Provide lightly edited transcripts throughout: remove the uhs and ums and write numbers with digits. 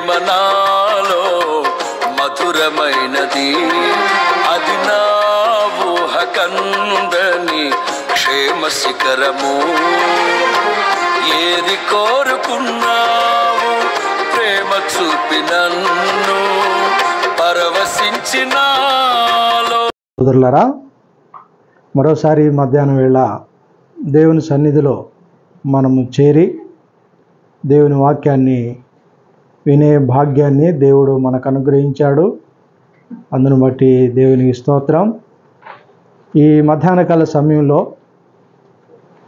ప్రేమ నాలో మధురమైనది, అది నా ఊహ కందని క్షేమ శిఖరము. ఏది కోరుకున్నావు ప్రేమ చూపి నన్ను పరవశించినాలో. సోదరులారా, మరోసారి మధ్యాహ్నం వేళ దేవుని సన్నిధిలో మనము చేరి దేవుని వాక్యాన్ని వినే భాగ్యాన్ని దేవుడు మనకు అనుగ్రహించాడు. అందును బట్టి దేవునికి స్తోత్రం. ఈ మధ్యాహ్నకాల సమయంలో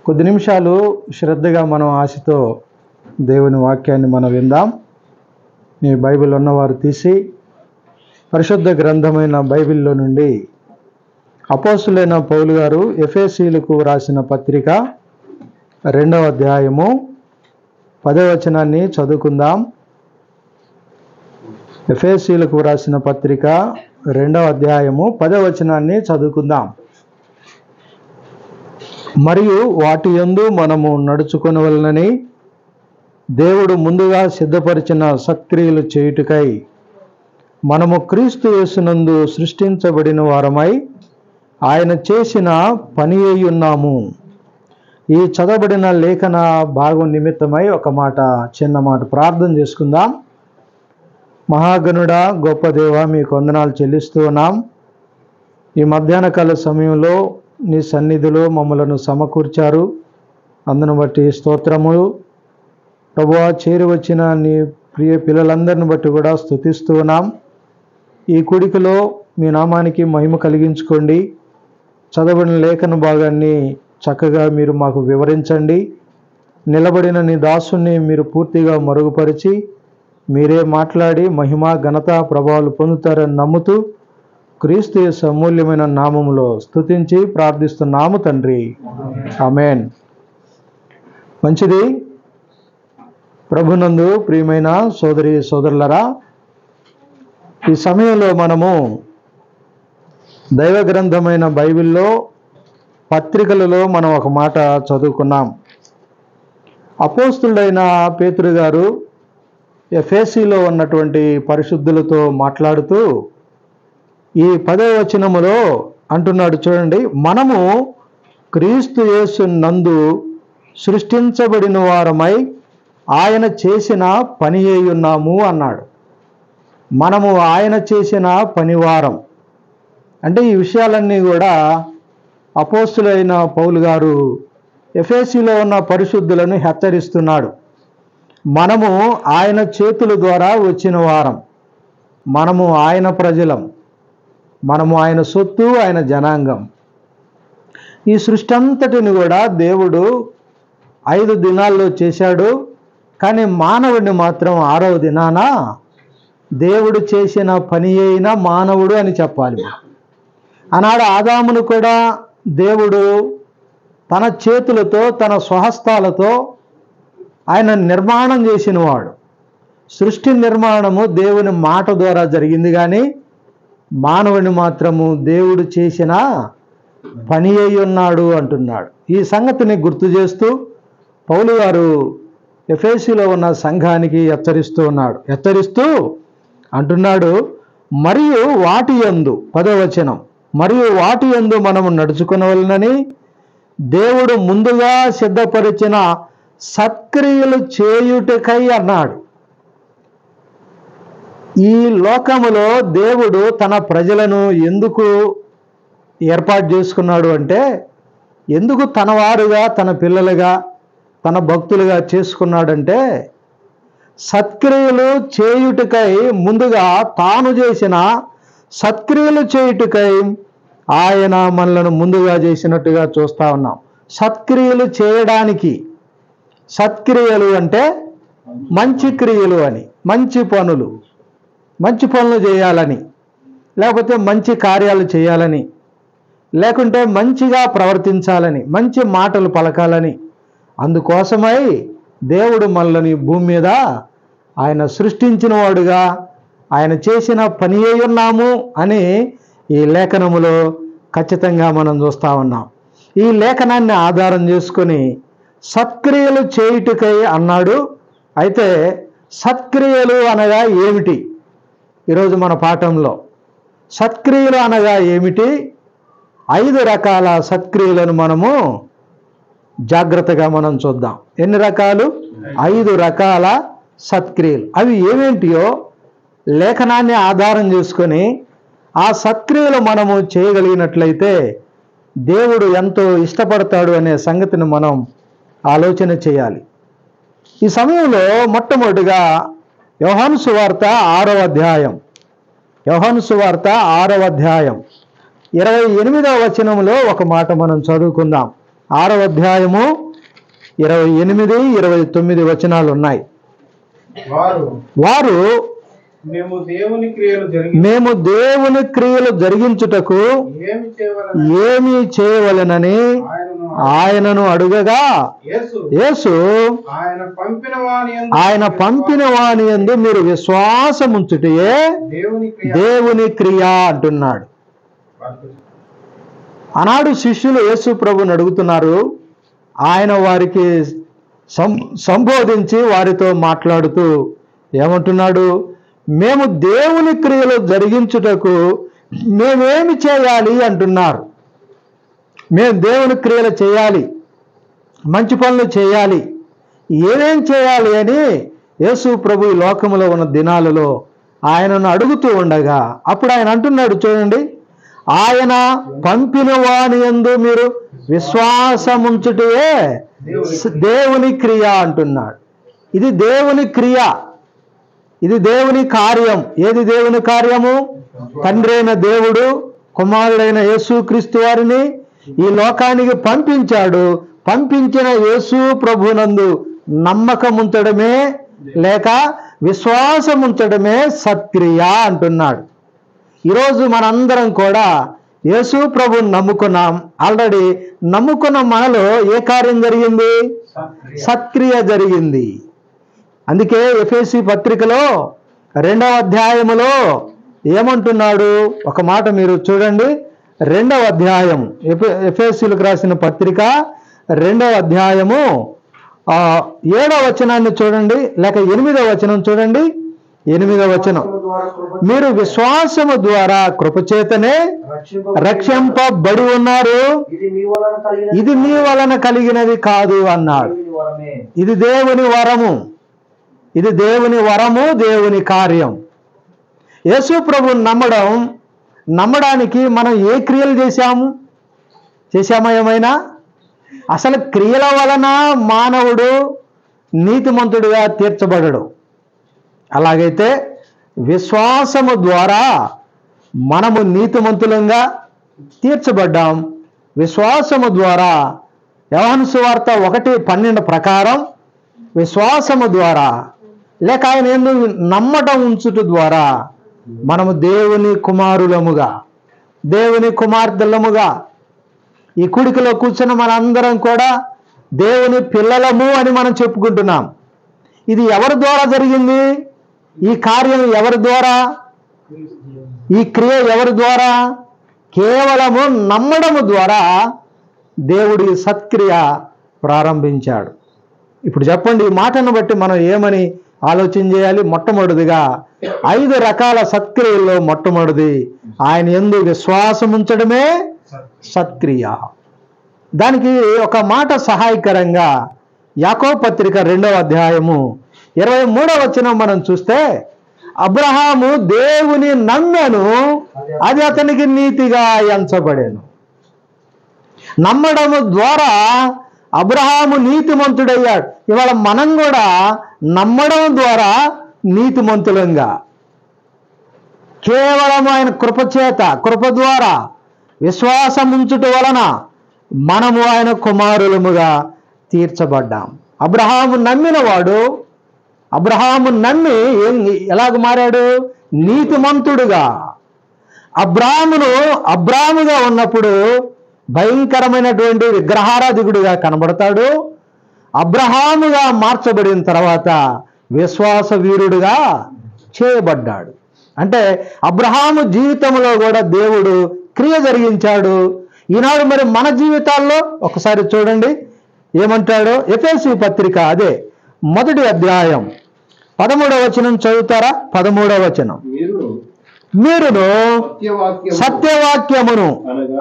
కొద్ది నిమిషాలు శ్రద్ధగా మనం ఆశతో దేవుని వాక్యాన్ని మనం విందాం. మీ బైబిల్ ఉన్నవారు తీసి పరిశుద్ధ గ్రంథమైన బైబిల్లో నుండి అపోస్తులైన పౌలు గారు ఎఫెసీయులకు రాసిన పత్రిక 2వ అధ్యాయము 10వ వచనాన్ని చదువుకుందాం. ఎఫెసీయులకు రాసిన పత్రిక 2వ అధ్యాయము 10వ వచనాన్ని చదువుకుందాం. మరియు వాటి యందు మనము నడుచుకొనవలెనని దేవుడు ముందుగా సిద్ధపరిచిన సత్క్రియలు చేయుటకై మనము క్రీస్తు యేసునందు సృష్టించబడిన వారమై ఆయన చేసిన పని అయి ఉన్నాము. ఈ చదవబడిన లేఖన భాగం నిమిత్తమై ఒక మాట, చిన్న మాట ప్రార్థన చేసుకుందాం. మహాగణుడా, గొప్ప దేవ, మీకు వందనాలు చెల్లిస్తూ ఉన్నాం. ఈ మధ్యాహ్నకాల సమయంలో నీ సన్నిధిలో మమ్మలను సమకూర్చారు. అందును బట్టి స్తోత్రములు. ప్రభువా, చేరి వచ్చిన నీ ప్రియ పిల్లలందరిని బట్టి కూడా స్తుతిస్తూ ఉన్నాం. ఈ కూడికలో మీ నామానికి మహిమ కలిగించుకోండి. చదవబడిన లేఖన భాగాన్ని చక్కగా మీరు మాకు వివరించండి. నిలబడిన నీ దాసుని మీరు పూర్తిగా మరుగుపరిచి మీరే మాట్లాడి మహిమ ఘనత ప్రభావాలు పొందుతారని నమ్ముతూ క్రీస్తు యేసు అమూల్యమైన నామములో స్తుతించి ప్రార్థిస్తున్నాము తండ్రి, ఆమేన్. మంచిది. ప్రభునందు ప్రియమైన సోదరి సోదరులరా, ఈ సమయంలో మనము దైవ గ్రంథమైన బైబిల్లో పత్రికలలో మనం ఒక మాట చదువుకున్నాం. అపోస్తులుడైన పేతురు గారు ఎఫెసీలో ఉన్నటువంటి పరిశుద్ధులతో మాట్లాడుతూ ఈ 10వ వచనములో అంటున్నాడు, చూడండి, మనము క్రీస్తు యేసు నందు సృష్టించబడిన వారమై ఆయన చేసిన పని అయి ఉన్నాము అన్నాడు. మనము ఆయన చేసిన పనివారం అంటే ఈ విషయాలన్నీ కూడా అపోస్తులైన పౌలు గారు ఎఫెసీలో ఉన్న పరిశుద్ధులను హెచ్చరిస్తున్నాడు. మనము ఆయన చేతుల ద్వారా వచ్చిన వారం, మనము ఆయన ప్రజలం, మనము ఆయన సొత్తు, ఆయన జనాంగం. ఈ సృష్టి అంతటిని కూడా దేవుడు 5 దినాల్లో చేశాడు. కానీ మానవుడిని మాత్రం 6వ దినాన దేవుడు చేసిన పని అయిన మానవుడు అని చెప్పాలి. ఆనాడు ఆదామును కూడా దేవుడు తన చేతులతో, తన స్వహస్తాలతో ఆయన నిర్మాణం చేసినవాడు. సృష్టి నిర్మాణము దేవుని మాట ద్వారా జరిగింది, కానీ మానవుని మాత్రము దేవుడు చేసిన పని అయి ఉన్నాడు అంటున్నాడు. ఈ సంగతిని గుర్తు చేస్తూ పౌలు గారు ఎఫెసీలో ఉన్న సంఘానికి హెచ్చరిస్తూ అంటున్నాడు, మరియు వాటి యందు, 10వ వచనం, మరియు వాటి యందు మనము నడుచుకొనవలెనని దేవుడు ముందుగా సిద్ధపరిచిన సత్క్రియలు చేయుటకై అన్నాడు. ఈ లోకములో దేవుడు తన ప్రజలను ఎందుకు ఏర్పాటు చేసుకున్నాడు అంటే, ఎందుకు తన వారుగా, తన పిల్లలుగా, తన భక్తులుగా చేసుకున్నాడంటే, సత్క్రియలు చేయుటకై, ముందుగా తాను చేసిన సత్క్రియలు చేయుటకై ఆయన మనలను ముందుగా చేసినట్టుగా చూస్తూ ఉన్నాం. సత్క్రియలు చేయడానికి, సత్క్రియలు అంటే మంచి క్రియలు అని, మంచి పనులు చేయాలని, లేకపోతే మంచి కార్యాలు చేయాలని, లేకుంటే మంచిగా ప్రవర్తించాలని, మంచి మాటలు పలకాలని, అందుకోసమై దేవుడు మనల్ని భూమి మీద ఆయన సృష్టించిన వాడుగా, ఆయన చేసిన పని అయి ఉన్నాము అని ఈ లేఖనములో ఖచ్చితంగా మనం చూస్తూ ఉన్నాం. ఈ లేఖనాన్ని ఆధారం చేసుకొని సత్క్రియలు చేయుటకై అన్నాడు. అయితే సత్క్రియలు అనగా ఏమిటి? ఈరోజు మన పాఠంలో సత్క్రియలు అనగా ఏమిటి? 5 రకాల సత్క్రియలను మనము జాగ్రత్తగా మనం చూద్దాం. ఎన్ని రకాలు? 5 రకాల సత్క్రియలు. అవి ఏమేంటియో లేఖనాన్ని ఆధారం చేసుకొని ఆ సత్క్రియలు మనము చేయగలిగినట్లయితే దేవుడు ఎంతో ఇష్టపడతాడు అనే సంగతిని మనం ఆలోచన చేయాలి. ఈ సమయంలో మొట్టమొదటిగా యోహాను సువార్త 6వ అధ్యాయం, యోహాను సువార్త 6వ అధ్యాయం 28వ వచనంలో ఒక మాట మనం చదువుకుందాం. 6వ అధ్యాయము 28, 29 వచనాలు ఉన్నాయి. వారు మేము దేవుని క్రియలు జరిగించుటకు ఏమి చేయవలెనని ఆయనను అడుగగా యేసు ఆయన పంపిన వాని యందు మీరు విశ్వాసముంచుటయే దేవుని క్రియ అంటున్నాడు. ఆనాడు శిష్యులు యేసు ప్రభుని అడుగుతున్నారు. ఆయన వారికి సంబోధించి వారితో మాట్లాడుతూ ఏమంటున్నాడు? మేము దేవుని క్రియలు జరిగించుటకు మేమేమి చేయాలి అంటున్నారు. మేము దేవుని క్రియలు చేయాలి, మంచి పనులు చేయాలి, ఏమేం చేయాలి అని యేసు ప్రభు ఈ లోకములో ఉన్న దినాలలో ఆయనను అడుగుతూ ఉండగా అప్పుడు ఆయన అంటున్నాడు, చూడండి, ఆయన పంపిన వాని యందు మీరు విశ్వాసముంచుటే దేవుని క్రియ అంటున్నాడు. ఇది దేవుని క్రియ, ఇది దేవుని కార్యం. ఏది దేవుని కార్యము? తండ్రి అయిన దేవుడు కుమారుడైన యేసుక్రీస్తు వారిని ఈ లోకానికి పంపించాడు. పంపించిన యేసు ప్రభునందు నమ్మకం ఉంచడమే లేక విశ్వాసం ఉంచడమే సత్క్రియ అంటున్నాడు. ఈరోజు మనందరం కూడా యేసు ప్రభుని నమ్ముకున్నాం. ఆల్రెడీ నమ్ముకున్న మనలో ఏ కార్యం జరిగింది? సత్క్రియ జరిగింది. అందుకే ఎఫెసీ పత్రికలో 2వ అధ్యాయములో ఏమంటున్నాడు? ఒక మాట మీరు చూడండి. 2వ అధ్యాయం, ఎఫెసీలకు రాసిన పత్రిక 2వ అధ్యాయము 7వ వచనాన్ని చూడండి, లేక 8వ వచనం చూడండి. 8వ వచనం, మీరు విశ్వాసము ద్వారా కృపచేతనే రక్షింపబడి ఉన్నారు, ఇది మీ వలన కలిగినది కాదు అన్నాడు. ఇది దేవుని వరము, ఇది దేవుని వరము, దేవుని కార్యం. యేసు ప్రభువుని నమ్మడానికి మనం ఏ క్రియలు చేశామా? ఏమైనా? అసలు క్రియల వలన మానవుడు నీతిమంతుడిగా తీర్చబడడు. అలాగైతే విశ్వాసము ద్వారా మనము నీతిమంతులంగా తీర్చబడ్డాం. విశ్వాసము ద్వారా యోహాను సువార్త 1:12 ప్రకారం విశ్వాసము ద్వారా లేక ఆయన యందు నమ్మటం ఉంచుట ద్వారా మనము దేవుని కుమారులముగా, దేవుని కుమార్తెలముగా, ఈ కుడికలో కూర్చున్న మనందరం కూడా దేవుని పిల్లలము అని మనం చెప్పుకుంటున్నాం. ఇది ఎవరి ద్వారా జరిగింది? ఈ కార్యం ఎవరి ద్వారా? ఈ క్రియ ఎవరి ద్వారా? కేవలము నమ్మడము ద్వారా దేవుడి సత్క్రియ ప్రారంభించాడు. ఇప్పుడు చెప్పండి, ఈ మాటను బట్టి మనం ఏమని ఆలోచన చేయాలి? మొట్టమొదటిగా 5 రకాల సత్క్రియల్లో మొట్టమొదటిది ఆయన యందు విశ్వాసం ఉంచడమే సత్క్రియ. దానికి ఒక మాట సహాయకరంగా యాకోబు పత్రిక 2వ అధ్యాయము 23వ వచనం మనం చూస్తే, అబ్రహాము దేవుని నమ్మెను, అది అతనికి నీతిగా ఎంచబడెను. నమ్మడము ద్వారా అబ్రహాము నీతిమంతుడయ్యాడు. ఇవాళ మనం కూడా నమ్మడం ద్వారా నీతిమంతులంగా, కేవలం ఆయన కృపచేత, కృప ద్వారా విశ్వాసం ఉంచుట వలన మనము ఆయన కుమారులముగా తీర్చబడ్డాం. అబ్రహాము నమ్మినవాడు, అబ్రహాము నమ్మి ఎలాగ మారాడు? నీతిమంతుడుగా. అబ్రాముగా ఉన్నప్పుడు భయంకరమైనటువంటి విగ్రహారాధికుడిగా కనబడతాడు. అబ్రహాముగా మార్చబడిన తర్వాత విశ్వాస వీరుడుగా చేయబడ్డాడు. అంటే అబ్రహాము జీవితంలో కూడా దేవుడు క్రియ జరిగించాడు. ఈనాడు మరి మన జీవితాల్లో ఒకసారి చూడండి ఏమంటాడో. ఎఫెసీ పత్రిక అదే 1వ అధ్యాయం 13వ వచనం చదువుతారా? 13వ వచనం. మీరును సత్యవాక్యమును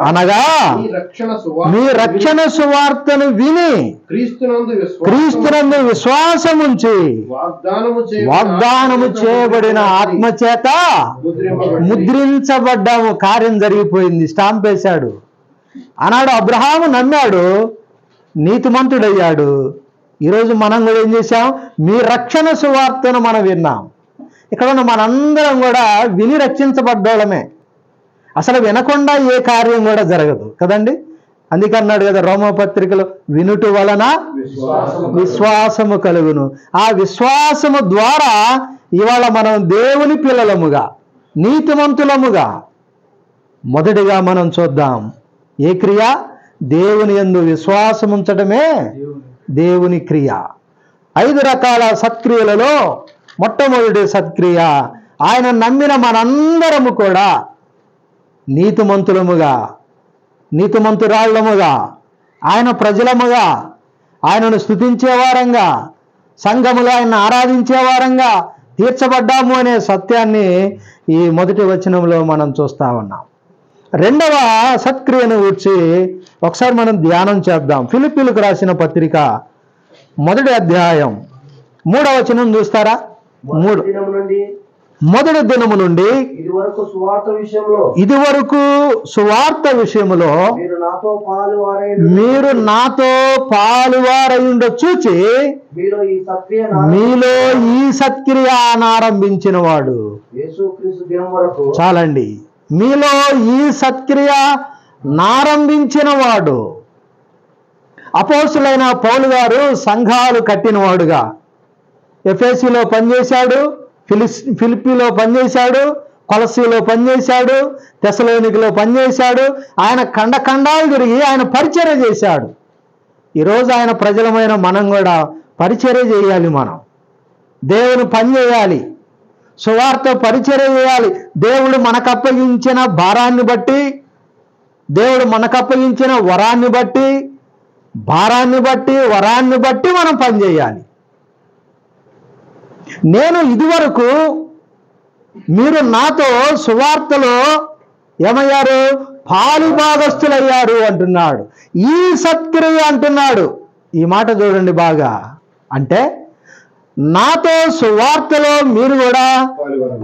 అనగా మీ రక్షణ సువార్తను విని క్రీస్తునందు విశ్వాసముంచి వాగ్దానము చేయబడిన ఆత్మచేత ముద్రించబడ్డాము. కార్యం జరిగిపోయింది, స్టాంప్ వేశాడు. ఆనాడు అబ్రహాము నమ్మాడు, నీతిమంతుడయ్యాడు. ఈరోజు మనం కూడా ఏం చేశాం? మీ రక్షణ సువార్తను మనం విన్నాం. ఇక్కడ ఉన్న మనందరం కూడా విని రక్షించబడ్డోళ్ళమే. అసలు వినకుండా ఏ కార్యం కూడా జరగదు కదండి. అందుకన్నాడు కదా రోమపత్రికలో, వినుట వలన విశ్వాసము కలుగును. ఆ విశ్వాసము ద్వారా ఇవాళ మనం దేవుని పిల్లలముగా, నీతిమంతులముగా మొదటిగా మనం చూద్దాం. ఏ క్రియ? దేవుని యందు విశ్వాసం ఉంచడమే దేవుని క్రియ. 5 రకాల సత్క్రియలలో మొట్టమొదటి సత్క్రియ, ఆయన నమ్మిన మనందరము కూడా నీతిమంతులముగా, నీతిమంతురాళ్ళముగా, ఆయన ప్రజలముగా, ఆయనను స్తుతించేవారంగా, సంఘములో ఆయన ఆరాధించేవారంగా తీర్చబడ్డాము అనే సత్యాన్ని ఈ మొదటి వచనంలో మనం చూస్తా ఉన్నాం. రెండవ సత్క్రియను గురించి ఒకసారి మనం ధ్యానం చేద్దాం. ఫిలిప్పీలకు రాసిన పత్రిక 1వ అధ్యాయం 3వ వచనం చూస్తారా? మొదటి దినము నుండి ఇదివరకు సువార్త విషయములో మీరు నాతో పాలువారయుండ చూచి మీలో ఈ సత్క్రియ ఆరంభించిన వాడు. చాలండి. మీలో ఈ సత్క్రియ నారంభించిన వాడు. అపోస్తులైన పౌలు గారు సంఘాలు కట్టినవాడుగా ఎఫెసీలో పనిచేశాడు, ఫిలిప్పీలో పనిచేశాడు, కొలసీలో పనిచేశాడు, తెసలోనికలో పనిచేశాడు. ఆయన ఖండాలు తిరిగి ఆయన పరిచర్య చేశాడు. ఈరోజు ఆయన ప్రజలమైన మనం కూడా పరిచర్య చేయాలి. మనం దేవుని పని చేయాలి, సువార్త పరిచర్య చేయాలి. దేవుడు మనకు అప్పగించిన భారాన్ని బట్టి, దేవుడు మనకు అప్పగించిన వరాన్ని బట్టి, భారాన్ని బట్టి, వరాన్ని బట్టి మనం పనిచేయాలి. నేను ఇదివరకు మీరు నాతో సువార్తలో ఏమయ్యారు? పాలుభాగస్తులయ్యారు అంటున్నాడు. ఈ సత్క్రియ అంటున్నాడు. ఈ మాట చూడండి బాగా. అంటే నాతో సువార్తలో మీరు కూడా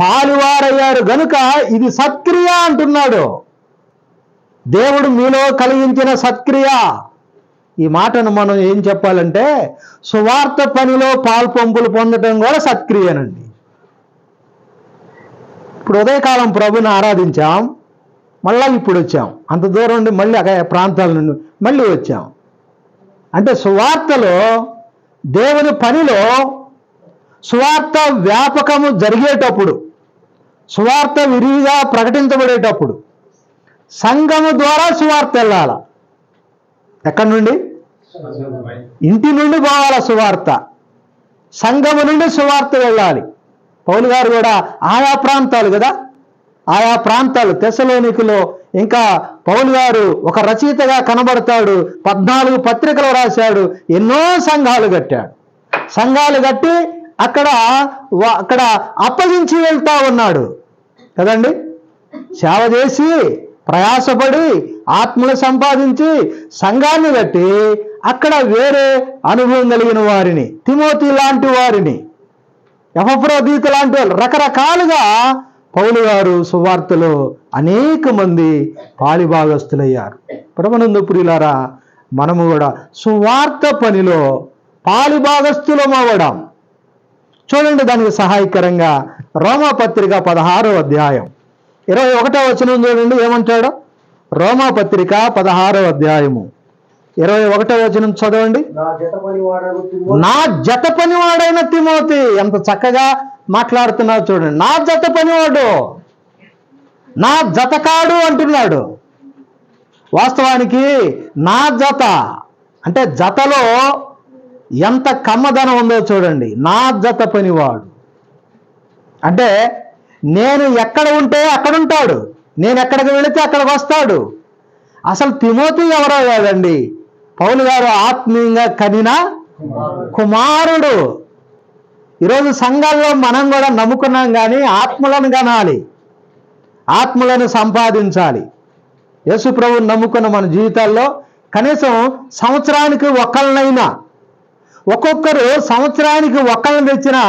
పాలువారయ్యారు గనుక ఇది సత్క్రియ అంటున్నాడు. దేవుడు మీలో కలిగించిన సత్క్రియ. ఈ మాటను మనం ఏం చెప్పాలంటే, సువార్త పనిలో పాల్పంపులు పొందడం కూడా సత్క్రియనండి. ఇప్పుడు ఉదయకాలం ప్రభుని ఆరాధించాం, మళ్ళీ ఇప్పుడు వచ్చాం. అంత దూరం నుండి మళ్ళీ ప్రాంతాల నుండి మళ్ళీ వచ్చాం. అంటే సువార్తలో, దేవుని పనిలో, సువార్త వ్యాపకము జరిగేటప్పుడు, సువార్త విరివిగా ప్రకటించబడేటప్పుడు సంఘము ద్వారా సువార్త వెళ్ళాల. ఎక్కడి నుండి? ఇంటి నుండి పోవాల సువార్త. సంఘము నుండి సువార్త వెళ్ళాలి. పౌలు గారు కూడా ఆయా ప్రాంతాలు కదా, ఆయా ప్రాంతాలు తెసలోనికలో, ఇంకా పౌలు గారు ఒక రచయితగా కనబడతాడు. 14 పత్రికలు రాశాడు. ఎన్నో సంఘాలు కట్టాడు. సంఘాలు కట్టి అక్కడ అప్పగించి వెళ్తా ఉన్నాడు కదండి. సేవ చేసి ప్రయాసపడి ఆత్మలు సంపాదించి సంఘాన్ని కట్టి అక్కడ వేరే అనుభవం కలిగిన వారిని, తిమోతి లాంటి వారిని, ఎపఫ్రోదీతు లాంటి రకరకాలుగా పౌలు గారు సువార్తలో అనేక మంది పాలిభాగస్తులయ్యారు. ప్రభునందు ప్రియులారా, మనము కూడా సువార్త పనిలో పాలిభాగస్తులం అవ్వడం. చూడండి, దానికి సహాయకరంగా రోమాపత్రిక 16వ అధ్యాయం 21వ వచనం చూడండి ఏమంటాడో. రోమాపత్రిక 16వ అధ్యాయము 21వ వచనం చదవండి. నా జత పనివాడైన తిమోతి, ఎంత చక్కగా మాట్లాడుతున్నాడు చూడండి. నా జత పనివాడు, నా జతకాడు అంటున్నాడు. వాస్తవానికి నా జత అంటే జతలో ఎంత కమ్మదనం ఉందో చూడండి. నా జత పనివాడు అంటే నేను ఎక్కడ ఉంటే అక్కడ ఉంటాడు, నేను ఎక్కడికి వెళితే అక్కడికి వస్తాడు. అసలు తిమోతి ఎవరో కాదండి, పౌలు గారు ఆత్మీయంగా కనిన కుమారుడు. ఈరోజు సంఘాల్లో మనం కూడా నమ్ముకున్నాం, కానీ ఆత్మలను కనాలి, ఆత్మలను సంపాదించాలి. యేసు ప్రభువుని నమ్ముకున్న మన జీవితాల్లో కనీసం సంవత్సరానికి ఒకళ్ళనైనా, ఒక్కొక్కరు సంవత్సరానికి ఒకళ్ళని తెచ్చినా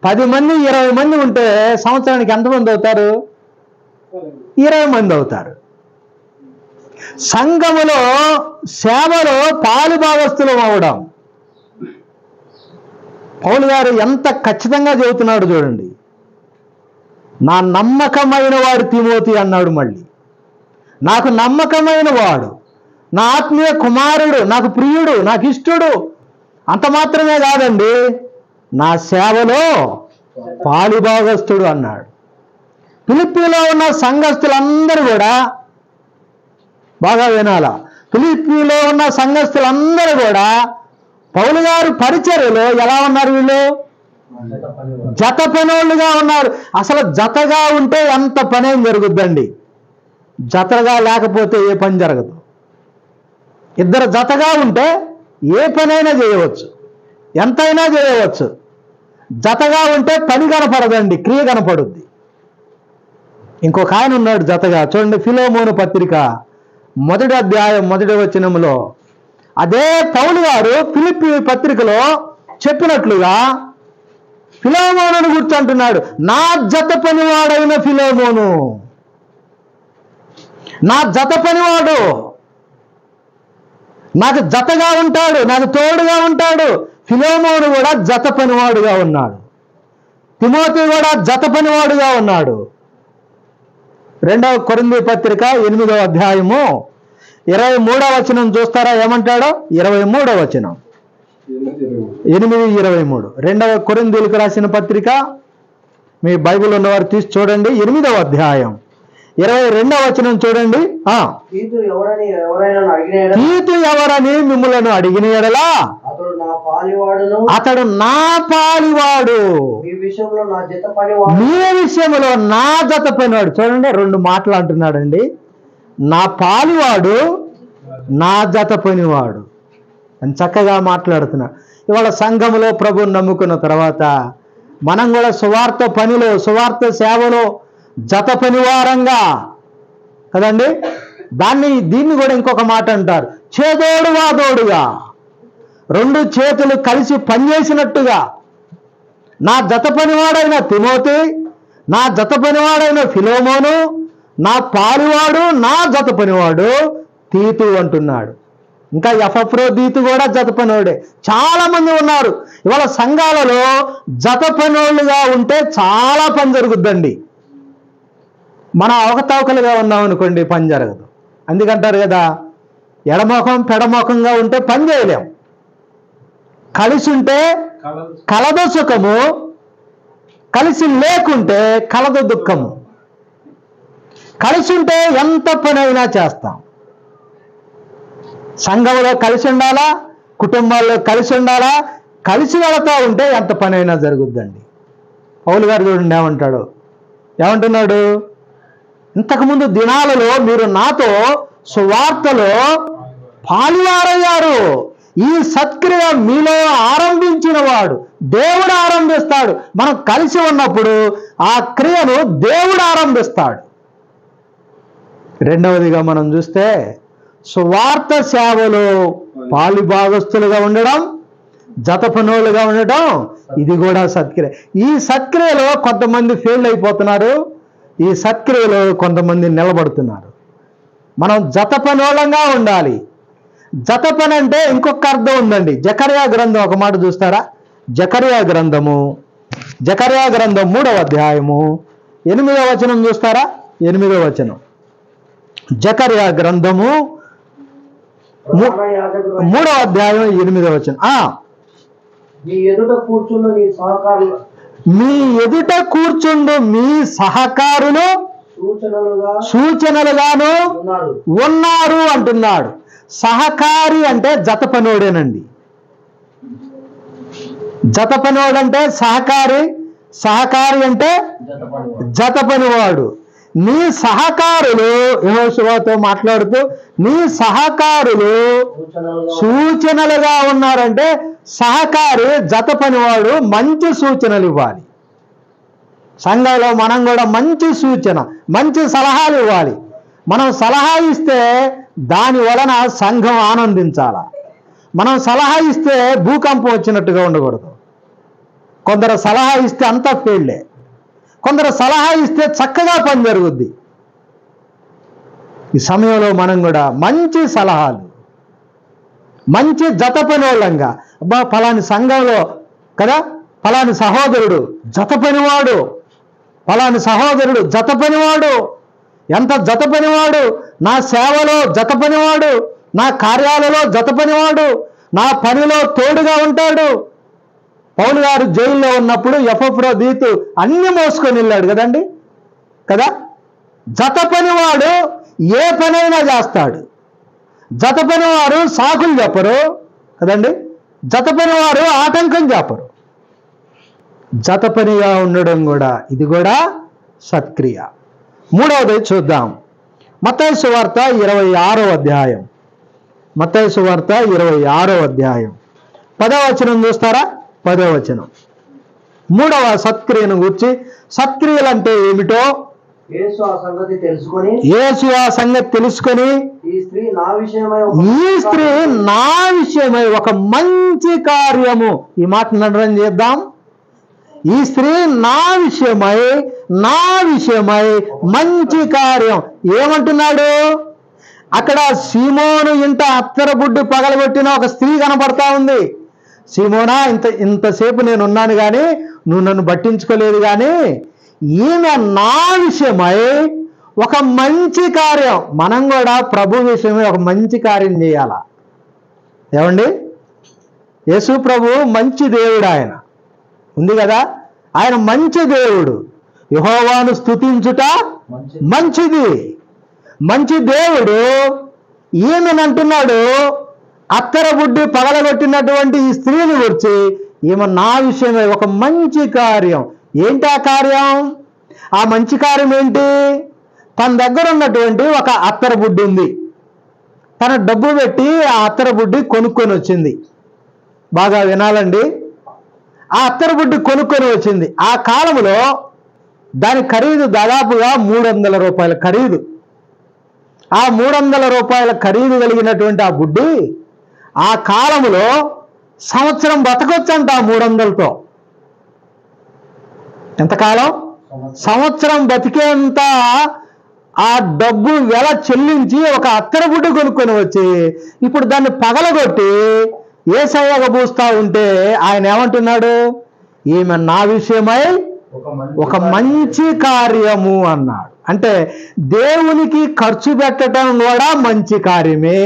10 మంది 20 మంది ఉంటే సంవత్సరానికి ఎంతమంది అవుతారు? 20 మంది అవుతారు. సంఘములో సేవలో పాలుభాగస్తులం అవడం. పౌలు గారు ఎంత ఖచ్చితంగా చెబుతున్నాడు చూడండి. నా నమ్మకమైన వాడు తిమోతి అన్నాడు. మళ్ళీ నాకు నమ్మకమైన వాడు, నా ఆత్మీయ కుమారుడు, నాకు ప్రియుడు, నాకు ఇష్టడు, అంత మాత్రమే కాదండి, నా సేవలో పాలుభాగస్తుడు అన్నాడు. ఫిలిప్పీలో ఉన్న సంఘస్థులందరూ కూడా బాగా వినాలా, ఫిలిప్పీలో ఉన్న సంఘస్థులందరూ కూడా పౌలు గారు పరిచర్యలో ఎలా ఉన్నారు? వీళ్ళు జత పనోళ్ళుగా ఉన్నారు. అసలు జతగా ఉంటే ఎంత పనేం జరుగుద్దండి, జతగా లేకపోతే ఏ పని జరగదు. ఇద్దరు జతగా ఉంటే ఏ పనైనా చేయవచ్చు, ఎంతైనా చేయవచ్చు. జతగా ఉంటే పని కనపడదండి, క్రియ కనపడుద్ది. ఇంకొక ఆయన ఉన్నాడు జతగా, చూడండి ఫిలోమోను పత్రిక 1వ అధ్యాయం 1వ వచనంలో అదే పౌలు గారు ఫిలిప్పీ పత్రికలో చెప్పినట్లుగా ఫిలోమోనును గురించి అంటున్నాడు, నా జత పనివాడైన ఫిలోమోను, నా జత పనివాడు, నాకు జతగా ఉంటాడు, నాకు తోడుగా ఉంటాడు. ఫిలోమోను కూడా జత పనివాడుగా ఉన్నాడు, తిమోతి కూడా జత పనివాడుగా ఉన్నాడు. 2వ కొరింథీ పత్రిక 8వ అధ్యాయము 23వ వచనం చూస్తారా? ఏమంటాడో 23వ వచనం 8:23 2వ కొరింథీయులకు రాసిన పత్రిక, మీ బైబిల్ ఉన్నవారు తీసి చూడండి. 8వ అధ్యాయం 22వ వచనం చూడండి. తీతు ఎవరని మిమ్మల్ని అడిగిన ఎడలా అతడు నా పాలివాడు, మీ విషయంలో నా జత పనివాడు. చూడండి 2 మాటలు అంటున్నాడండి, నా పాలివాడు, నా జత పనివాడు అని చక్కగా మాట్లాడుతున్నాడు. ఇవాళ సంఘములో ప్రభువుని నమ్ముకున్న తర్వాత మనం కూడా సువార్త పనిలో, సువార్త సేవలో జత పనివారంగా కదండి. దీన్ని కూడా ఇంకొక మాట అంటారు, చేదోడు వాదోడుగా, 2 చేతులు కలిసి పనిచేసినట్టుగా. నా జత పనివాడైన తిమోతి, నా జత పనివాడైన ఫిలోమోను, నా పాలివాడు, నా జత పనివాడు తీతు అంటున్నాడు. ఇంకా ఎపఫ్రోదీతు కూడా జత పనివాడే. చాలా మంది ఉన్నారు. ఇవాళ సంఘాలలో జత పనివాళ్ళుగా ఉంటే చాలా పని జరుగుద్దండి. మనం అవకతవకలుగా ఉన్నాం అనుకోండి, పని జరగదు. అందుకంటారు కదా, ఎడమొఖం పెడమొఖంగా ఉంటే పని చేయలేం. కలిసి ఉంటే కలదు సుఖము, కలిసి లేకుంటే కలదు దుఃఖము. కలిసి ఉంటే ఎంత పనైనా చేస్తాం. సంఘంలో కలిసి ఉండాలా, కుటుంబాల్లో కలిసి ఉండాలా, కలిసి వెళతా ఉంటే ఎంత పనైనా జరుగుద్దండి. పౌలు గారు చూడండి ఏమంటున్నాడు, ఇంతకుముందు దినాలలో మీరు నాతో సువార్తలో పాలువారయ్యారు. ఈ సత్క్రియ మీలో ఆరంభించిన వాడు దేవుడు ఆరంభిస్తాడు. మనం కలిసి ఉన్నప్పుడు ఆ క్రియను దేవుడు ఆరంభిస్తాడు. రెండవదిగా మనం చూస్తే సువార్త సేవలో పాలుభాగస్తులుగా ఉండడం, జత పనులుగా ఉండడం, ఇది కూడా సత్క్రియ. ఈ సత్క్రియలో కొంతమంది ఫెయిల్ అయిపోతున్నారు, ఈ సత్క్రియలో కొంతమంది నిలబడుతున్నారు. మనం జత పనులంగా ఉండాలి. జత పని అంటే ఇంకొక అర్థం ఉందండి. జకర్యా గ్రంథం ఒక మాట చూస్తారా? జకర్యా గ్రంథం 3వ అధ్యాయము 8వ వచనం చూస్తారా? 8వ వచనం జకర్యా గ్రంథము 3వ అధ్యాయం 8వ వచనం. మీ ఎదుట కూర్చుండు మీ సహకారులు సూచనలుగాను ఉన్నారు అంటున్నాడు. సహకారి అంటే జత పనోడేనండి. జత పనివాడు అంటే సహకారి, సహకారి అంటే జత పనివాడు. నీ సహకారులు, యెహోషువతో మాట్లాడుతూ నీ సహకారులు సూచనలుగా ఉన్నారంటే సహకారి జత పనివాడు మంచి సూచనలు ఇవ్వాలి. సంఘంలో మనం కూడా మంచి సూచన, మంచి సలహాలు ఇవ్వాలి. మనం సలహా ఇస్తే దాని వలన సంఘం ఆనందించాల. మనం సలహా ఇస్తే భూకంపం వచ్చినట్టుగా ఉండకూడదు. కొందరు సలహా ఇస్తే అంతా ఫెయిల్డే, కొందరు సలహా ఇస్తే చక్కగా పని జరుగుద్ది. ఈ సమయంలో మనం కూడా మంచి సలహాలు, మంచి జత పని వాళ్ళంగా, అబ్బా ఫలాని సంఘంలో కదా ఫలాని సహోదరుడు జత పనివాడు, ఫలాని సహోదరుడు జత పనివాడు, ఎంత జత పనివాడు, నా సేవలో జత పనివాడు, నా కార్యాలలో జత పనివాడు, నా పనిలో తోడుగా ఉంటాడు. పౌలు గారు జైల్లో ఉన్నప్పుడు ఎపఫ్రోదీతు అన్ని మోసుకొని వెళ్ళాడు కదండి కదా. జత పనివాడు ఏ పనైనా చేస్తాడు. జత పనివారు సాకులు చెప్పరు కదండి. జత పనివారు ఆటంకం చెప్పరు. జత పనిగా ఉండడం కూడా ఇది కూడా సత్క్రియ. మూడవది చూద్దాం. మత్తయి సువార్త 26వ అధ్యాయం. మత్తయి సువార్త 26వ అధ్యాయం 10వ వచనం చూస్తారా? 10వ వచనం. మూడవ సత్క్రియను గురించి, సత్క్రియలు అంటే ఏమిటో యేసు ఆ సంగతి తెలుసుకొని ఈ స్త్రీ నా విషయమై ఒక మంచి కార్యము, ఈ మాట నడరం చేద్దాం. ఈ స్త్రీ నా విషయమై మంచి కార్యం. ఏమంటున్నాడు అక్కడ? సీమోను ఇంట అత్తరబుడ్డి పగలగొట్టిన ఒక స్త్రీ కనపడతా ఉంది. సీమోనా, ఇంతసేపు నేను ఉన్నాను కానీ నువ్వు నన్ను పట్టించుకోలేదు, కానీ ఈమె నా విషయమై ఒక మంచి కార్యం. మనం కూడా ప్రభు విషయమై ఒక మంచి కార్యం చేయాల. ఏమండి? యేసు ప్రభు మంచి దేవుడు, ఆయన ఉంది కదా, ఆయన మంచి దేవుడు. యెహోవాను స్తుతించుట మంచిది. మంచి దేవుడు ఈమెనంటున్నాడు, అత్తరబుడ్డి పగలగొట్టినటువంటి ఈ స్త్రీని గురించి ఈమె నా విషయమై ఒక మంచి కార్యం. ఏంటి ఆ కార్యం? ఆ మంచి కార్యం ఏంటి? తన దగ్గర ఉన్నటువంటి ఒక అత్తరబుడ్డి ఉంది. తన డబ్బు పెట్టి ఆ అత్తరబుడ్డి కొనుక్కొని వచ్చింది. బాగా వినాలండి. ఆ అత్తరబుడ్డి కొనుక్కొని వచ్చింది. ఆ కాలంలో దాని ఖరీదు దాదాపుగా 300 రూపాయల ఖరీదు. ఆ 300 రూపాయల ఖరీదు కలిగినటువంటి ఆ బుడ్డి ఆ కాలంలో సంవత్సరం బతకొచ్చంట. ఆ 300తో ఎంతకాలం? సంవత్సరం బతికేంత ఆ డబ్బు వెల చెల్లించి ఒక అత్తరబుడ్డి కొనుక్కొని వచ్చి ఇప్పుడు దాన్ని పగలగొట్టి యేసయ్యగా పూస్తా ఉంటే ఆయన ఏమంటున్నాడు? ఈమె నా విషయమై ఒక మంచి కార్యము అన్నాడు. అంటే దేవునికి ఖర్చు పెట్టడం కూడా మంచి కార్యమే,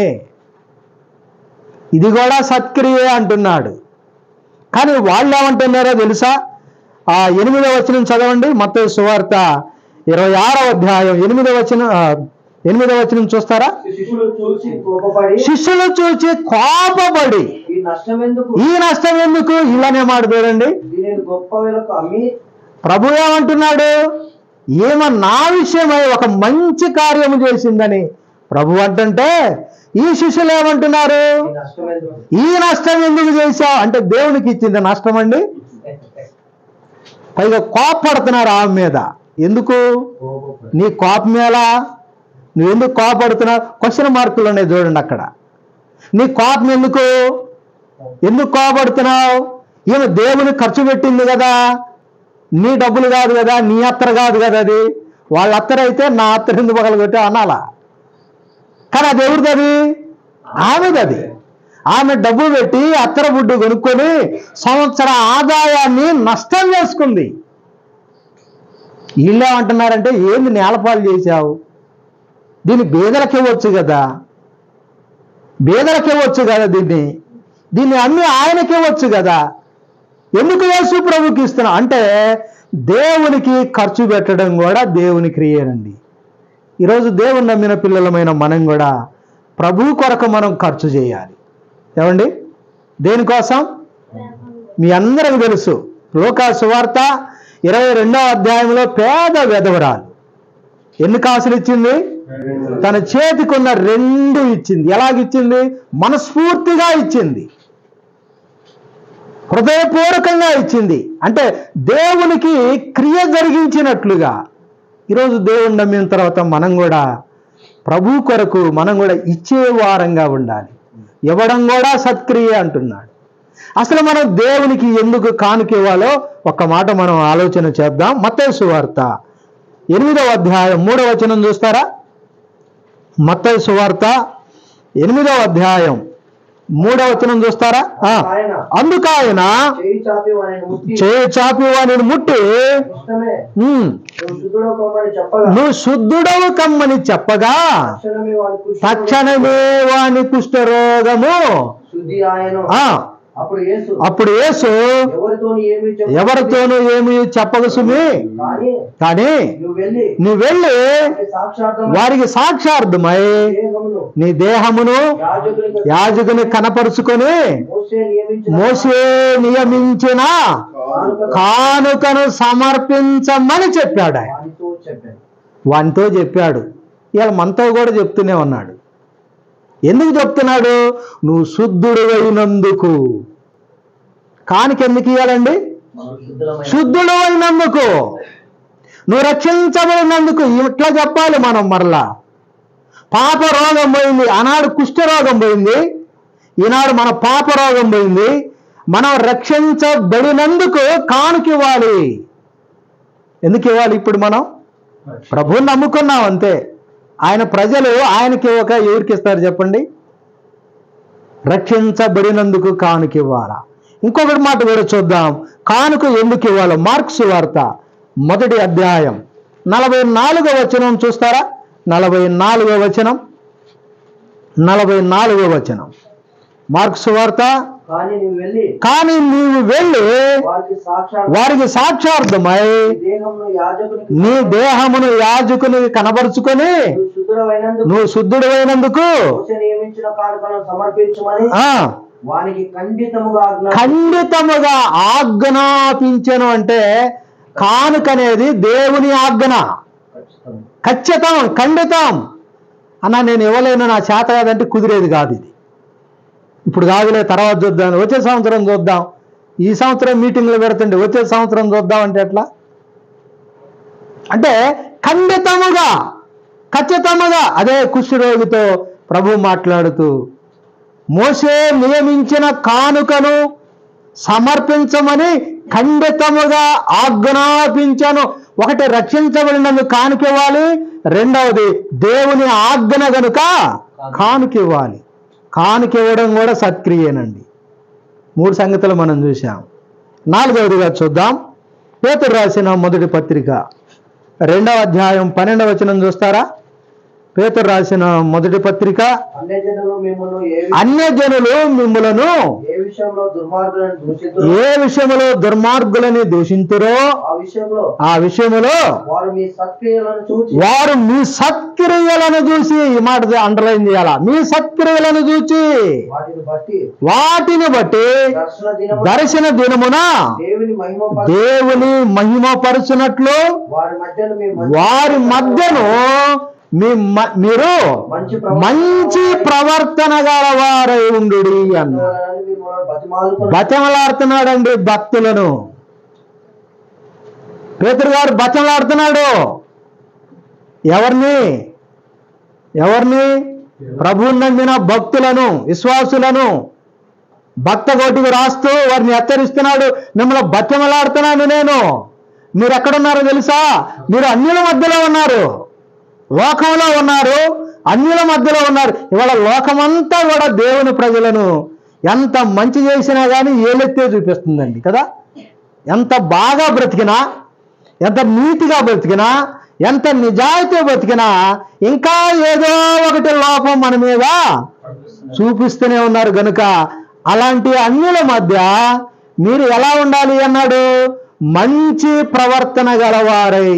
ఇది కూడా సత్క్రియే అంటున్నాడు. కానీ వాళ్ళు ఏమంటున్నారో తెలుసా? 8వ వచనం చదవండి. మత్తయి సువార్త 26వ అధ్యాయం 8వ వచనం చూస్తారా? శిష్యులు చూచి కోపపడి ఈ నష్టం ఎందుకు ఇలానే మాట్లాడండి. ప్రభు ఏమంటున్నాడు? ఏమో నా విషయమై ఒక మంచి కార్యము చేసిందని ప్రభు అంటుంటే ఈ శిష్యులు ఏమంటున్నారు? ఈ నష్టం ఎందుకు చేశావు అంటే దేవునికి ఇచ్చింది నష్టం అండి. పైగా కోపడుతున్నారు ఆమె మీద. ఎందుకు? నీ కోపం ఎలా? నువ్వెందుకు కోపడుతున్నావు? క్వశ్చన్ మార్కులు ఉన్నాయి చూడండి అక్కడ. నీ కోపం ఎందుకు కోపడుతున్నావు? ఈమె దేవుని ఖర్చు పెట్టింది కదా, నీ డబ్బులు కాదు కదా, నీ అత్తర కాదు కదా, అది వాళ్ళ అత్తర అయితే నా అత్తర ఎందుకు పగలగొట్టా అనాలా? కానీ అది ఎవరిది? ఆమెదది. ఆమె డబ్బు పెట్టి అత్తర బుడ్డు కొనుక్కొని సంవత్సర ఆదాయాన్ని నష్టం చేసుకుంది. వీళ్ళు ఏమంటున్నారంటే ఏంది నేలపాలు చేశావు, దీన్ని బేదలకు ఇవ్వచ్చు కదా, దీన్ని అమ్మి ఆయనకి ఇవ్వచ్చు కదా, ఎందుకు యేసు ప్రభుకి ఇస్తున్నావు అంటే దేవునికి ఖర్చు పెట్టడం కూడా దేవుని క్రియనండి. ఈరోజు దేవుని నమ్మిన పిల్లలమైన మనం కూడా ప్రభు కొరకు మనం ఖర్చు చేయాలి. ఏమండి? దేనికోసం? మీ అందరికి తెలుసు, లూకా సువార్త 22వ అధ్యాయంలో పేద విధవరాలు ఎన్ని కాసులు ఇచ్చింది? తన చేతికున్న 2 ఇచ్చింది. ఎలాగిచ్చింది? మనస్ఫూర్తిగా ఇచ్చింది, హృదయపూర్వకంగా ఇచ్చింది. అంటే దేవునికి క్రియ జరిగించినట్లుగా. ఈరోజు దేవుణ్ణి నమ్మిన తర్వాత మనం కూడా ప్రభు కొరకు మనం కూడా ఇచ్చే వారంగా ఉండాలి. ఇవ్వడం కూడా సత్క్రియ అంటున్నాడు. అసలు మనం దేవునికి ఎందుకు కానుక ఇవ్వాలో ఒక్క మాట మనం ఆలోచన చేద్దాం. మత్తయి సువార్త 8వ అధ్యాయం 3వ వచనం చూస్తారా? మత్తయి సువార్త 8వ అధ్యాయం 3వ వచనం చూస్తారా? అందుకు ఆయన చేయి చాపి వానిని ముట్టి నువ్వు శుద్ధుడవు కమ్మని చెప్పగా తక్షణమే వాని కుష్ఠరోగము. అప్పుడు యేసు ఎవరితోనూ ఏమి చెప్పకు సుమి, కానీ నువ్వు వెళ్ళి వారికి సాక్షార్థమై నీ దేహమును యాజకుని కనపరుచుకొని మోసే నియమించిన కానుకను సమర్పించమని చెప్పాడు. ఆయన వానితో చెప్పాడు. ఇవాళ మనతో కూడా చెప్తూనే ఉన్నాడు. ఎందుకు చెప్తున్నాడు? నువ్వు శుద్ధుడు అయినందుకు. కానుక ఎందుకు ఇవ్వాలండి? శుద్ధుడు అయినందుకు, నువ్వు రక్షించబడినందుకు. ఇట్లా చెప్పాలి మనం. మరలా పాప రోగం పోయింది, ఆనాడు కుష్ఠరోగం పోయింది, ఈనాడు మన పాప రోగం పోయింది. మనం రక్షించబడినందుకు కానుక ఇవ్వాలి. ఎందుకు ఇవ్వాలి? ఇప్పుడు మనం ప్రభువుని నమ్ముకున్నాం అంతే. ఆయన ప్రజలు ఆయనకి ఒక ఎవరికి ఇస్తారు చెప్పండి? రక్షించబడినందుకు కానుక ఇవ్వాలా? ఇంకొకటి మాట కూడా చూద్దాం. కానుక ఎందుకు ఇవ్వాలో మార్క్స్ వార్త 1వ అధ్యాయం 44వ వచనం చూస్తారా? 44వ వచనం, 44వ వచనం మార్క్స్ వార్త. కానీ నీవు వెళ్ళి వారికి సాక్షార్థమై నీ దేహమును యాజకుని కనబరుచుకొని నువ్వు శుద్ధుడైనందుకు ఖండితముగా ఆజ్ఞాపించను. అంటే కానుక అనేది దేవుని ఆజ్ఞ. ఖచ్చితం, ఖండితం. అన్నా నేను ఇవ్వలేను, నా చేత కాదంటే కుదిరేది కాదు. ఇది ఇప్పుడు కాదులే, తర్వాత చూద్దాం, వచ్చే సంవత్సరం చూద్దాం, ఈ సంవత్సరం మీటింగ్లు పెడుతుండే వచ్చే సంవత్సరం చూద్దాం అంటే ఎట్లా? అంటే ఖండితముగా, ఖచ్చితముగా. అదే కుష్ఠరోగితో ప్రభు మాట్లాడుతూ మోసే నియమించిన కానుకను సమర్పించమని ఖండితముగా ఆజ్ఞాపించాను. ఒకటి రక్షించబడినందుకు కానుక ఇవ్వాలి, రెండవది దేవుని ఆజ్ఞ గనుక కానుక ఇవ్వాలి. కానుక ఇవ్వడం కూడా సత్క్రియనండి. 3 సంగతులు మనం చూసాం. 4వదిగా చూద్దాం. పేతురు రాసిన మొదటి పత్రిక 2వ అధ్యాయం 12వ వచనం చూస్తారా? పేతురు రాసిన మొదటి పత్రిక. అన్యజనులు మిమ్ములను ఏ విషయంలో దుర్మార్గులని దూషింతురో ఆ విషయంలో వారు మీ సత్క్రియలను చూసి, ఈ మాట అండర్లైన్ చేయాలా, మీ సత్క్రియలను చూసి వాటిని బట్టి దర్శన దినమున దేవుని మహిమపరచునట్లు వారి మధ్యను మీరు మంచి ప్రవర్తన గలవారై ఉండు అన్నాడు. బతిమలాడుతున్నాడండి భక్తులను. పేతురు గారు బతిమలాడుతున్నాడు. ఎవరిని? ప్రభువుని నమ్మిన భక్తులను, విశ్వాసులను. భక్త కోటికి రాస్తూ వారిని హెచ్చరిస్తున్నాడు. మిమ్మల్ని బతిమలాడుతున్నాను నేను. మీరు ఎక్కడున్నారో తెలుసా? మీరు అన్యుల మధ్యలో ఉన్నారు, లోకంలో ఉన్నారు, అన్యుల మధ్యలో ఉన్నారు. ఇవాళ లోకమంతా కూడా దేవుని ప్రజలను ఎంత మంచి చేసినా కానీ ఏలెత్తే చూపిస్తుందండి కదా. ఎంత బాగా బ్రతికినా, ఎంత నీతిగా బ్రతికినా, ఎంత నిజాయితీ బ్రతికినా ఇంకా ఏదో ఒకటి లోపం మన మీద చూపిస్తూనే ఉన్నారు. గనుక అలాంటి అన్యుల మధ్య మీరు ఎలా ఉండాలి అన్నాడు? మంచి ప్రవర్తన గలవారై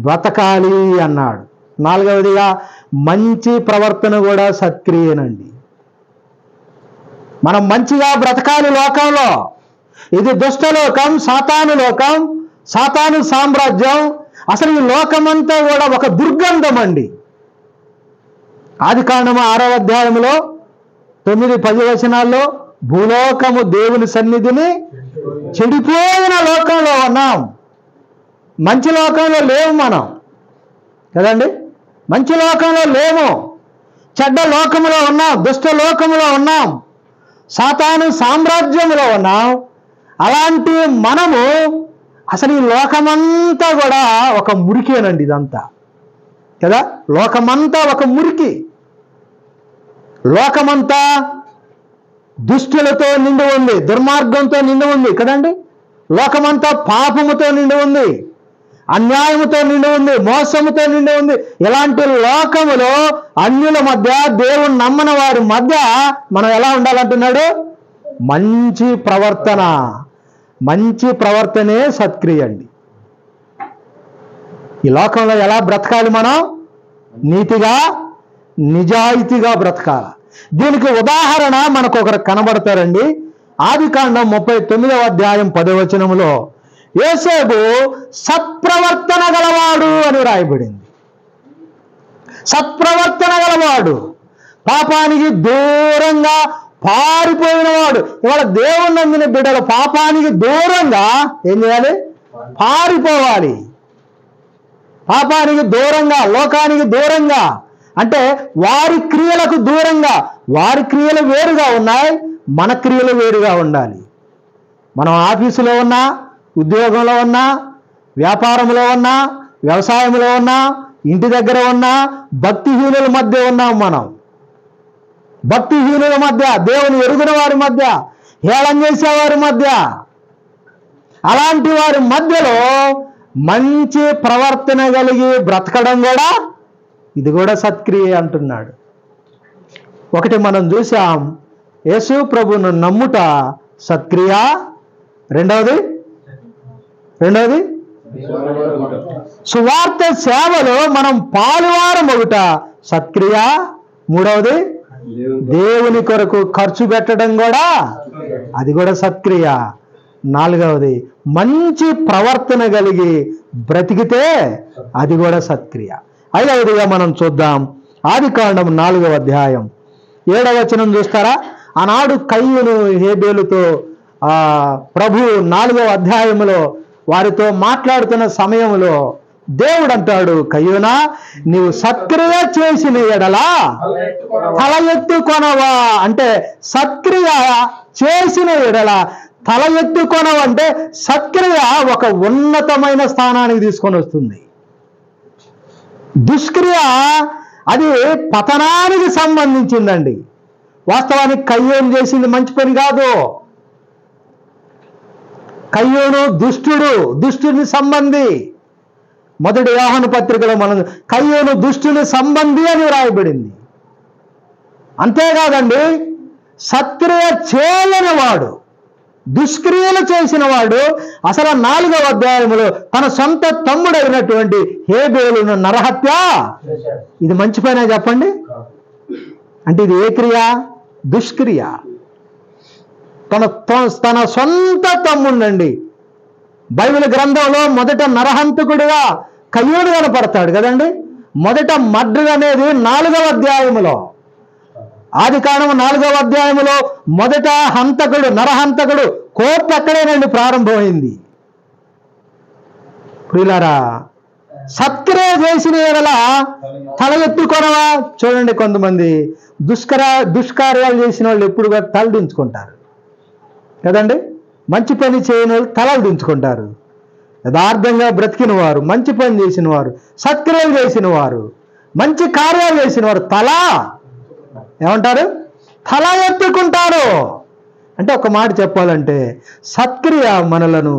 బ్రతకాలి అన్నాడు. 4వదిగా మంచి ప్రవర్తన కూడా సత్క్రియనండి. మనం మంచిగా బ్రతకాలి లోకంలో. ఇది దుష్టలోకం, సాతాను లోకం, సాతాను సామ్రాజ్యం. అసలు ఈ లోకమంతా కూడా ఒక దుర్గంధం అండి. ఆదికాండము 6వ అధ్యాయంలో 9-10 వచనాల్లో భూలోకము దేవుని సన్నిధిని చెడిపోయిన లోకంలో ఉన్నాం. మంచి లోకంలో లేవు మనం కదండి. మంచి లోకంలో లేము, చెడ్డ లోకములో ఉన్నాం, దుష్ట లోకములో ఉన్నాం, సాతాను సామ్రాజ్యంలో ఉన్నాం. అలాంటి మనము అసలు ఈ లోకమంతా కూడా ఒక మురికేనండి. ఇదంతా కదా, లోకమంతా ఒక మురికి. లోకమంతా దుష్టులతో నిండి ఉంది, దుర్మార్గంతో నిండి ఉంది కదండి. లోకమంతా పాపముతో నిండి ఉంది, అన్యాయముతో నిండి ఉంది, మోసముతో నిండి ఉంది. ఇలాంటి లోకములో అన్యుల మధ్య, దేవుని నమ్మని వారి మధ్య మనం ఎలా ఉండాలంటున్నాడు? మంచి ప్రవర్తన. మంచి ప్రవర్తనే సత్క్రియ అండి. ఈ లోకంలో ఎలా బ్రతకాలి? మనం నీతిగా, నిజాయితీగా బ్రతకాలి. దీనికి ఉదాహరణ మనకు ఒకరు కనబడతారండి. ఆదికాండం 39వ అధ్యాయం 10వ వచనంలో యోసేపు సత్ప్రవర్తన గలవాడు అని రాయబడింది. సత్ప్రవర్తన గలవాడు, పాపానికి దూరంగా పారిపోయినవాడు. ఇవాళ దేవుని నమ్మిన బిడ్డలు పాపానికి దూరంగా ఏం చేయాలి? పారిపోవాలి. పాపానికి దూరంగా, లోకానికి దూరంగా, అంటే వారి క్రియలకు దూరంగా. వారి క్రియలు వేరుగా ఉన్నాయి, మన క్రియలు వేరుగా ఉండాలి. మనం ఆఫీసులో ఉన్నా, ఉద్యోగంలో ఉన్నా, వ్యాపారంలో ఉన్నా, వ్యవసాయంలో ఉన్నా, ఇంటి దగ్గర ఉన్నా, భక్తిహీనుల మధ్య ఉన్నాం మనం. భక్తిహీనుల మధ్య, దేవుని ఎరుగిన వారి మధ్య, హేళన చేసేవారి మధ్య, అలాంటి వారి మధ్యలో మంచి ప్రవర్తన కలిగి బ్రతకడం కూడా, ఇది కూడా సత్క్రియ అంటున్నాడు. ఒకటి మనం చూసాం, యేసు ప్రభువును నమ్ముట సత్క్రియ. రెండవది సువార్త సేవలో మనం పాలువారమగుట సత్క్రియ. మూడవది దేవుని కొరకు ఖర్చు పెట్టడం కూడా, అది కూడా సత్క్రియ. నాలుగవది మంచి ప్రవర్తన కలిగి బ్రతికితే అది కూడా సత్క్రియ. ఐదవదిగా మనం చూద్దాం, ఆదికాండం 4వ అధ్యాయం 7వ వచనం చూస్తారా? ఆనాడు కయ్యూను హేబేలుతో ప్రభు 4వ అధ్యాయంలో వారితో మాట్లాడుతున్న సమయంలో దేవుడు అంటాడు, కయ్యూనా, నీవు సత్క్రియ చేసిన ఎడలా తల ఎత్తుకొనవా. అంటే సత్క్రియ చేసిన ఎడల తల ఎత్తుకొనవంటే సత్క్రియ ఒక ఉన్నతమైన స్థానానికి తీసుకొని వస్తుంది. దుష్క్రియ అది పతనానికి సంబంధించిందండి. వాస్తవానికి కయ్యూను చేసింది మంచి పని కాదు. కయ్యూను దుష్టుడు, దుష్టుని సంబంధి. మొదటి యోహాను పత్రికలో మనం కయ్యూను దుష్టుని సంబంధి అని రాయబడింది. అంతేకాదండి, సత్క్రియ చేయని వాడు, దుష్క్రియలు చేసిన వాడు అసలు 4వ అధ్యాయంలో తన సొంత తమ్ముడైనటువంటి హేబేలును నరహత్య. ఇది మంచి పైన చెప్పండి? అంటే ఇది ఏ క్రియ? దుష్క్రియ. తన సొంత తమ్ముడండి. బైబిల్ గ్రంథంలో మొదట నరహంతకుడిగా కయ్యూను కనపడతాడు కదండి. మొదట మర్డర్ అనేది 4వ అధ్యాయంలో, ఆదికాండం 4వ అధ్యాయంలో మొదట హంతకుడు, నరహంతకుడు కోర్టు అక్కడేనండి ప్రారంభమైంది. ప్రియులారా, సత్క్రియ చేసిన ఎడల తల ఎత్తుకొనవా. చూడండి, కొంతమంది దుష్కార్యాలు చేసిన వాళ్ళు ఎప్పుడు కూడా తల దించుకుంటారు కదండి. మంచి పని చేయని వాళ్ళు తలలు దించుకుంటారు. యథార్థంగా బ్రతికిన వారు, మంచి పని చేసిన వారు, సత్క్రియలు చేసిన వారు, మంచి కార్యాలు చేసిన వారు తల ఏమంటారు? తల ఎత్తుకుంటారు. అంటే ఒక మాట చెప్పాలంటే సత్క్రియ మనలను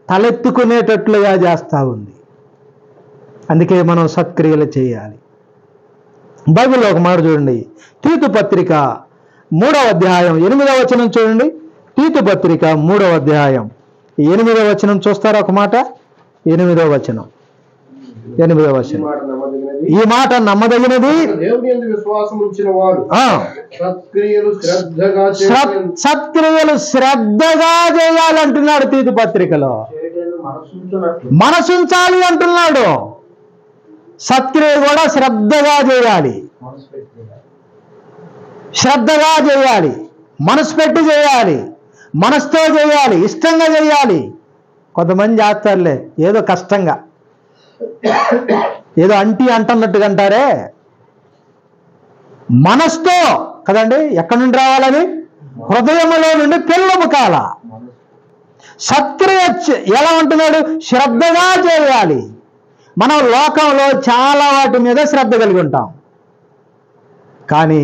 తలెత్తుకునేటట్లుగా చేస్తూ ఉంది. అందుకే మనం సత్క్రియలు చేయాలి. బైబిల్లో ఒక మాట చూడండి, తీతు పత్రిక 3వ అధ్యాయం 8వ వచనం చూడండి. తీతు పత్రిక 3వ అధ్యాయం 8వ వచనం చూస్తారా? ఒక మాట, 8వ వచనం. ఈ మాట నమ్మదగినది, సత్క్రియలు శ్రద్ధగా చేయాలంటున్నాడు తీతు పత్రికలో. మనసుంచాలి అంటున్నాడు. సత్క్రియ కూడా శ్రద్ధగా చేయాలి, శ్రద్ధగా చేయాలి, మనసు పెట్టి చేయాలి, మనసుతో చేయాలి, ఇష్టంగా చేయాలి. కొంతమంది చేస్తారులే ఏదో కష్టంగా, ఏదో అంటున్నట్టుగా అంటారే. మనసుతో కదండి, ఎక్కడి నుండి రావాలని? హృదయంలో నుండి పెళ్ళముకాల. సత్క్రియ ఎలా ఉంటున్నాడు? శ్రద్ధగా చేయాలి. మనం లోకంలో చాలా వాటి మీద శ్రద్ధ కలిగి ఉంటాం, కానీ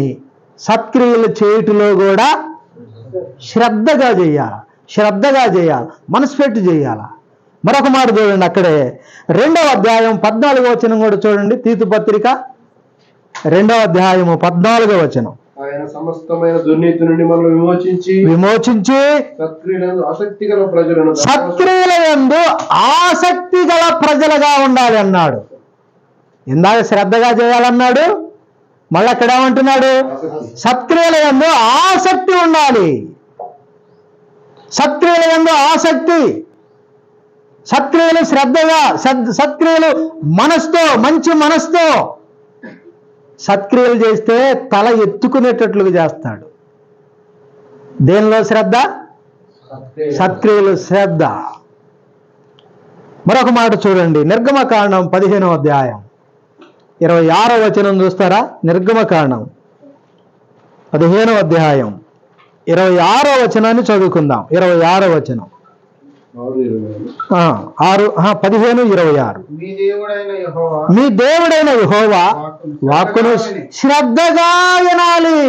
సత్క్రియలు చేయుటలో కూడా శ్రద్ధగా చేయాలి, శ్రద్ధగా చేయాలి, మనసు పెట్టి చేయాలి. మరొక మాట చూడండి, అక్కడే 2వ అధ్యాయం 14వ వచనం కూడా చూడండి. తీతు పత్రిక 2వ అధ్యాయము 14వ వచనం. ఆయన సమస్తమైన దుర్నీతి నుండి మనల్ని విమోచించి సత్క్రియలందు ఆసక్తి గల ప్రజలను సత్క్రియలందు ఆసక్తి గల ప్రజలుగా ఉండాలి అన్నాడు. ఇందాక శ్రద్ధగా చేయాలన్నాడు, మళ్ళీ అక్కడ ఏమంటున్నాడు? సత్క్రియలందు ఆసక్తి ఉండాలి. సత్క్రియలందు ఆసక్తి, సత్క్రియలు శ్రద్ధగా, సత్క్రియలు మనసుతో, మంచి మనసుతో. సత్క్రియలు చేస్తే తల ఎత్తుకునేటట్లుగా చేస్తాడు. దేనిలో శ్రద్ధ? సత్క్రియలు శ్రద్ధ. మరొక మాట చూడండి, నిర్గమకాండం 15వ అధ్యాయం 26వ వచనం చూస్తారా? నిర్గమకాండం 15వ అధ్యాయం 26వ వచనాన్ని చదువుకుందాం. 26వ వచనం 15:26. మీ దేవుడైన యెహోవా వాక్కును శ్రద్ధగా వినాలి.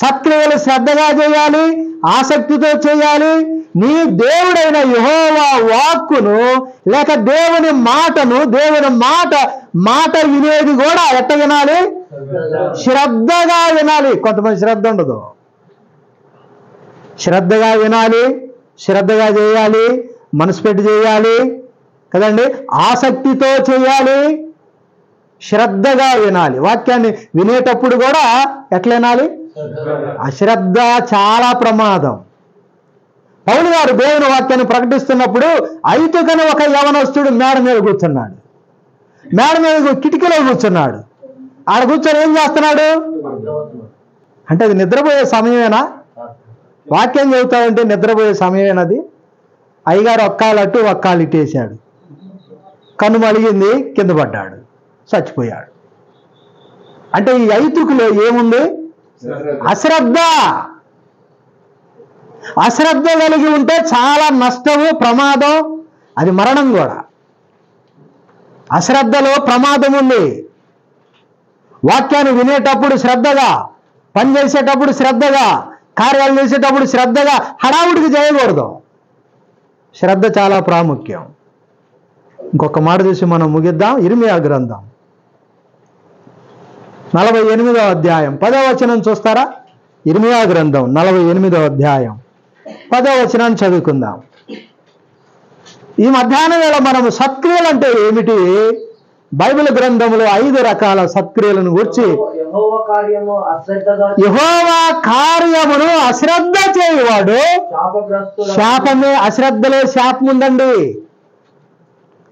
సత్క్రియలు శ్రద్ధగా చేయాలి, ఆసక్తితో చేయాలి. నీ దేవుడైన యెహోవా వాక్కును, లేక దేవుని మాటను, దేవుని మాట వినేది కూడా ఎట్ట వినాలి? శ్రద్ధగా వినాలి. కొంతమంది శ్రద్ధ ఉండదు. శ్రద్ధగా వినాలి, శ్రద్ధగా చేయాలి, మనసు పెట్టి చేయాలి కదండి, ఆసక్తితో చేయాలి, శ్రద్ధగా వినాలి. వాక్యాన్ని వినేటప్పుడు కూడా ఎట్లా వినాలి? అశ్రద్ధ చాలా ప్రమాదం. పౌలు గారు దేవుని వాక్యాన్ని ప్రకటిస్తున్నప్పుడు ఐతుకని ఒక యవనస్తుడు మేడ మీద కూర్చున్నాడు. మేడ మీద కిటికీలో కూర్చున్నాడు. ఆడ కూర్చొని ఏం చేస్తున్నాడు అంటే అది నిద్రపోయే సమయమేనా? వాక్యం చెబుతాడంటే నిద్రపోయే సమయమేనది. అయ్యగారు ఒక్కాలు అటు ఒక్కాలు ఇట్టేశాడు, కన్ను మలిగింది, కింద పడ్డాడు, చచ్చిపోయాడు. అంటే ఈ ఐతుకులో ఏముంది? అశ్రద్ధ. అశ్రద్ధ కలిగి ఉంటే చాలా నష్టము, ప్రమాదం, అది మరణం కూడా. అశ్రద్ధలో ప్రమాదం ఉంది. వాక్యాన్ని వినేటప్పుడు శ్రద్ధగా, పని చేసేటప్పుడు శ్రద్ధగా, కార్యాలు చేసేటప్పుడు శ్రద్ధగా, హడావుడికి చేయకూడదు. శ్రద్ధ చాలా ప్రాముఖ్యం. ఇంకొక మాట చూసి మనం ముగిద్దాం. ఇర్మియా గ్రంథం 48వ అధ్యాయం 10వ వచనం చూస్తారా? ఇర్మియా గ్రంథం 48వ అధ్యాయం 10వ వచనాన్ని చదువుకుందాం. ఈ మధ్యాహ్నం వేళ మనము సత్క్రియలు అంటే ఏమిటి? బైబిల్ గ్రంథంలో 5 రకాల సత్క్రియలను గురించి, యెహోవా కార్యమును అశ్రద్ధ చేయువాడు శాపమే. అశ్రద్ధలో శాపం ఉందండి,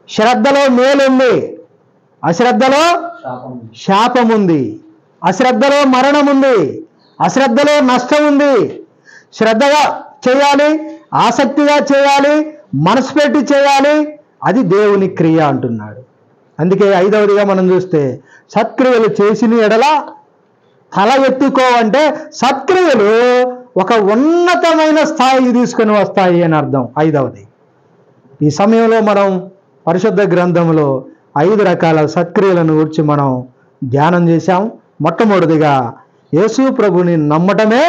శ్రద్ధలో మేలుంది, అశ్రద్ధలో శాపం ఉంది, అశ్రద్ధలో మరణం ఉంది, అశ్రద్ధలో నష్టం ఉంది. శ్రద్ధగా చేయాలి, ఆసక్తిగా చేయాలి, మనసు పెట్టి చేయాలి. అది దేవుని క్రియ అంటున్నాడు. అందుకే 5వదిగా మనం చూస్తే సత్క్రియలు చేసిన ఎడల తల ఎత్తుకోవంటే సత్క్రియలు ఒక ఉన్నతమైన స్థాయికి తీసుకొని వస్తాయి అని అర్థం. 5వది. ఈ సమయంలో మనం పరిశుద్ధ గ్రంథంలో 5 రకాల సత్క్రియలను గురించి మనం ధ్యానం చేశాం. మొట్టమొదటిగా యేసు ప్రభుని నమ్మటమే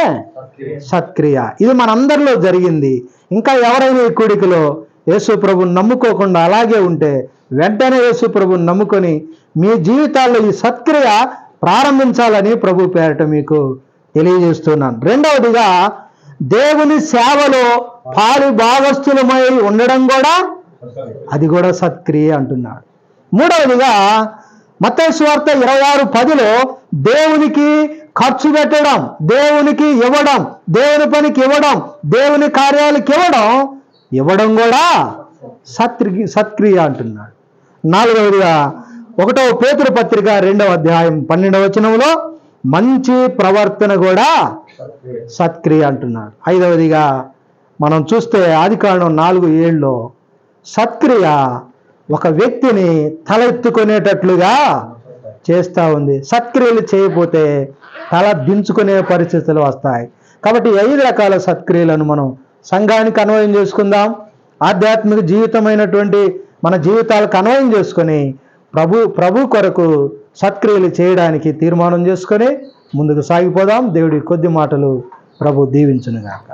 సత్క్రియ. ఇది మనందరిలో జరిగింది. ఇంకా ఎవరైనా ఈ కూడికలో యేసు ప్రభుని నమ్ముకోకుండా అలాగే ఉంటే వెంటనే యేసు ప్రభుని నమ్ముకొని మీ జీవితాల్లో ఈ సత్క్రియ ప్రారంభించాలని ప్రభు పేరట మీకు తెలియజేస్తున్నాను. 2వదిగా దేవుని సేవలో పాలు భాగస్థులమై ఉండడం కూడా, అది కూడా సత్క్రియ అంటున్నాడు. 3వదిగా మత్తయి సువార్త 26:10లో దేవునికి ఖర్చు పెట్టడం, దేవునికి ఇవ్వడం, దేవుని పనికి ఇవ్వడం, దేవుని కార్యాలకు ఇవ్వడం కూడా సత్క్రియ అంటున్నాడు. 4వదిగా 1వ పేతురు పత్రిక 2వ అధ్యాయం 12వ వచనంలో మంచి ప్రవర్తన కూడా సత్క్రియ అంటున్నాడు. 5వదిగా మనం చూస్తే ఆదికాండం 4:7లో సత్క్రియ ఒక వ్యక్తిని తల ఎత్తుకునేటట్లుగా చేస్తూ ఉంది. సత్క్రియలు చేయకపోతే తల దించుకునే పరిస్థితులు వస్తాయి. కాబట్టి 5 రకాల సత్క్రియలను మనం సంఘానికి అన్వయం చేసుకుందాం. ఆధ్యాత్మిక జీవితమైనటువంటి మన జీవితాలకు అన్వయం చేసుకొని ప్రభు కొరకు సత్క్రియలు చేయడానికి తీర్మానం చేసుకొని ముందుకు సాగిపోదాం. దేవుడి కొద్ది మాటలు ప్రభు దీవించునుగాక.